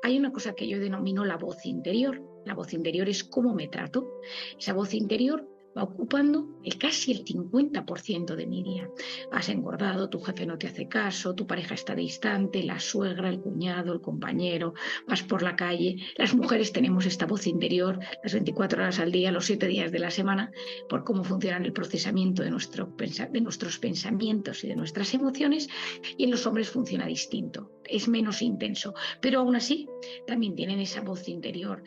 hay una cosa que yo denomino la voz interior. La voz interior es cómo me trato. Esa voz interior va ocupando casi el 50% de mi día. Has engordado, tu jefe no te hace caso, tu pareja está distante, la suegra, el cuñado, el compañero, vas por la calle. Las mujeres tenemos esta voz interior las 24 horas al día, los 7 días de la semana, por cómo funciona el procesamiento de nuestros pensamientos y de nuestras emociones, y en los hombres funciona distinto, es menos intenso, pero aún así también tienen esa voz interior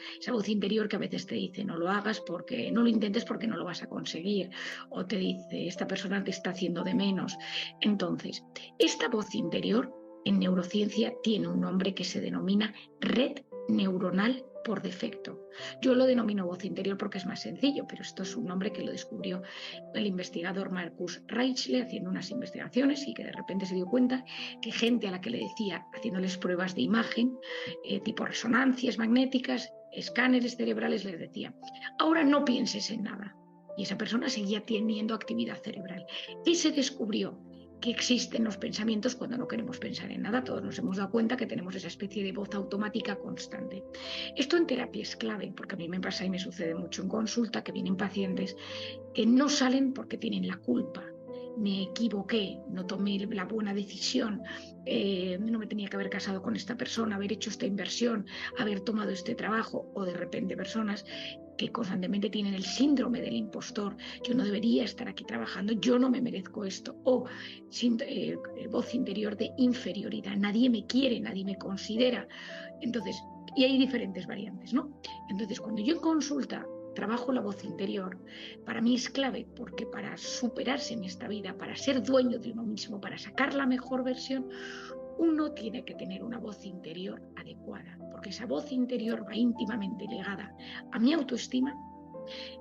que a veces te dice no lo hagas, porque no lo intentes, porque no lo vas a conseguir, o te dice esta persona te está haciendo de menos. Entonces, esta voz interior en neurociencia tiene un nombre que se denomina red neuronal por defecto. Yo lo denomino voz interior porque es más sencillo, pero esto es un nombre que lo descubrió el investigador Marcus Reichle haciendo unas investigaciones, y que de repente se dio cuenta que gente a la que le decía, haciéndoles pruebas de imagen, tipo resonancias magnéticas, escáneres cerebrales, les decía, ahora no pienses en nada. Y esa persona seguía teniendo actividad cerebral. Y se descubrió que existen los pensamientos cuando no queremos pensar en nada. Todos nos hemos dado cuenta que tenemos esa especie de voz automática constante. Esto en terapia es clave, porque a mí me pasa y me sucede mucho en consulta, que vienen pacientes que no salen porque tienen la culpa. Me equivoqué, no tomé la buena decisión, no me tenía que haber casado con esta persona, haber hecho esta inversión, haber tomado este trabajo, o de repente personas que constantemente tienen el síndrome del impostor, yo no debería estar aquí trabajando, yo no me merezco esto, o voz interior de inferioridad, nadie me quiere, nadie me considera. Entonces, y hay diferentes variantes, ¿no? Entonces, cuando yo en consulta trabajo la voz interior, para mí es clave, porque para superarse en esta vida, para ser dueño de uno mismo, para sacar la mejor versión, uno tiene que tener una voz interior adecuada, porque esa voz interior va íntimamente ligada a mi autoestima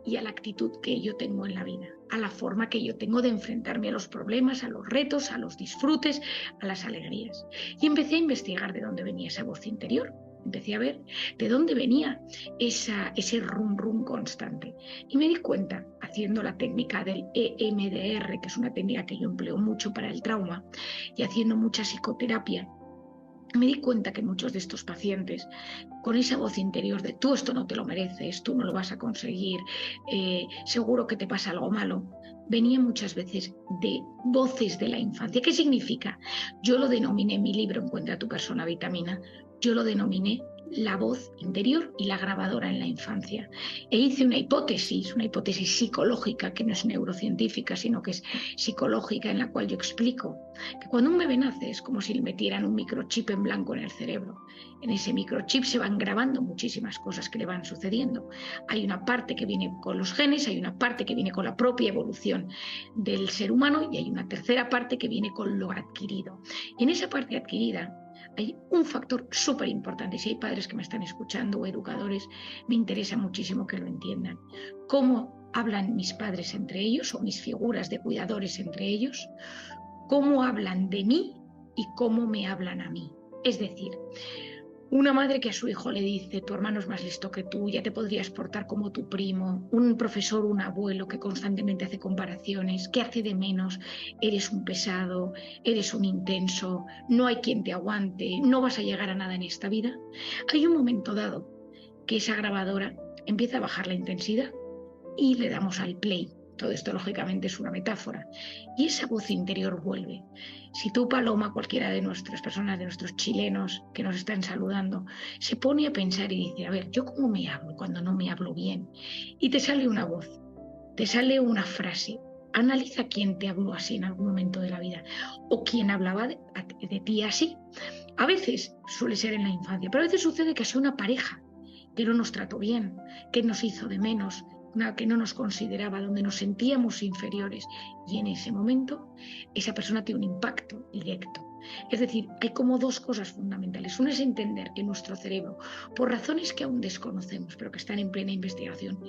y a la actitud que yo tengo en la vida, a la forma que yo tengo de enfrentarme a los problemas, a los retos, a los disfrutes, a las alegrías. Y empecé a investigar de dónde venía esa voz interior. Empecé a ver de dónde venía ese rum rum constante. Y me di cuenta, haciendo la técnica del EMDR, que es una técnica que yo empleo mucho para el trauma, y haciendo mucha psicoterapia, me di cuenta que muchos de estos pacientes, con esa voz interior de tú esto no te lo mereces, tú no lo vas a conseguir, seguro que te pasa algo malo, venían muchas veces de voces de la infancia. ¿Qué significa? Yo lo denominé en mi libro Encuentra tu persona vitamina, yo lo denominé la voz interior y la grabadora en la infancia. E hice una hipótesis psicológica, que no es neurocientífica, sino que es psicológica, en la cual yo explico que cuando un bebé nace es como si le metieran un microchip en blanco en el cerebro. En ese microchip se van grabando muchísimas cosas que le van sucediendo. Hay una parte que viene con los genes, hay una parte que viene con la propia evolución del ser humano, y hay una tercera parte que viene con lo adquirido. Y en esa parte adquirida hay un factor súper importante. Si hay padres que me están escuchando o educadores, me interesa muchísimo que lo entiendan. ¿Cómo hablan mis padres entre ellos, o mis figuras de cuidadores entre ellos? ¿Cómo hablan de mí y cómo me hablan a mí? Es decir, una madre que a su hijo le dice, tu hermano es más listo que tú, ya te podrías portar como tu primo, un profesor, un abuelo que constantemente hace comparaciones, que hace de menos, eres un pesado, eres un intenso, no hay quien te aguante, no vas a llegar a nada en esta vida. Hay un momento dado que esa grabadora empieza a bajar la intensidad y le damos al play. Todo esto, lógicamente, es una metáfora. Y esa voz interior vuelve. Si tú, Paloma, cualquiera de nuestras personas, de nuestros chilenos que nos están saludando, se pone a pensar y dice, a ver, ¿yo cómo me hablo cuando no me hablo bien? Y te sale una voz, te sale una frase. Analiza quién te habló así en algún momento de la vida, o quién hablaba de ti así. A veces suele ser en la infancia, pero a veces sucede que sea una pareja que no nos trató bien, que nos hizo de menos, que no nos consideraba, donde nos sentíamos inferiores, y en ese momento esa persona tiene un impacto directo. Es decir, hay como dos cosas fundamentales. Una es entender que nuestro cerebro, por razones que aún desconocemos, pero que están en plena investigación,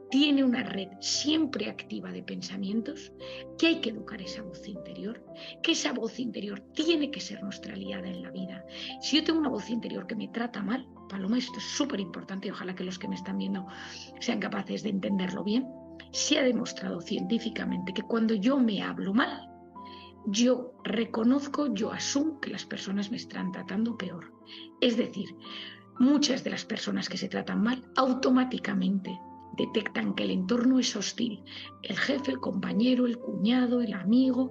tiene una red siempre activa de pensamientos, que hay que educar esa voz interior, que esa voz interior tiene que ser nuestra aliada en la vida. Si yo tengo una voz interior que me trata mal, Paloma, esto es súper importante y ojalá que los que me están viendo sean capaces de entenderlo bien, se ha demostrado científicamente que cuando yo me hablo mal, yo reconozco, yo asumo que las personas me están tratando peor. Es decir, Muchas de las personas que se tratan mal automáticamente detectan que el entorno es hostil. El jefe, el compañero, el cuñado, el amigo,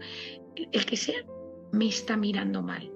el que sea, me está mirando mal.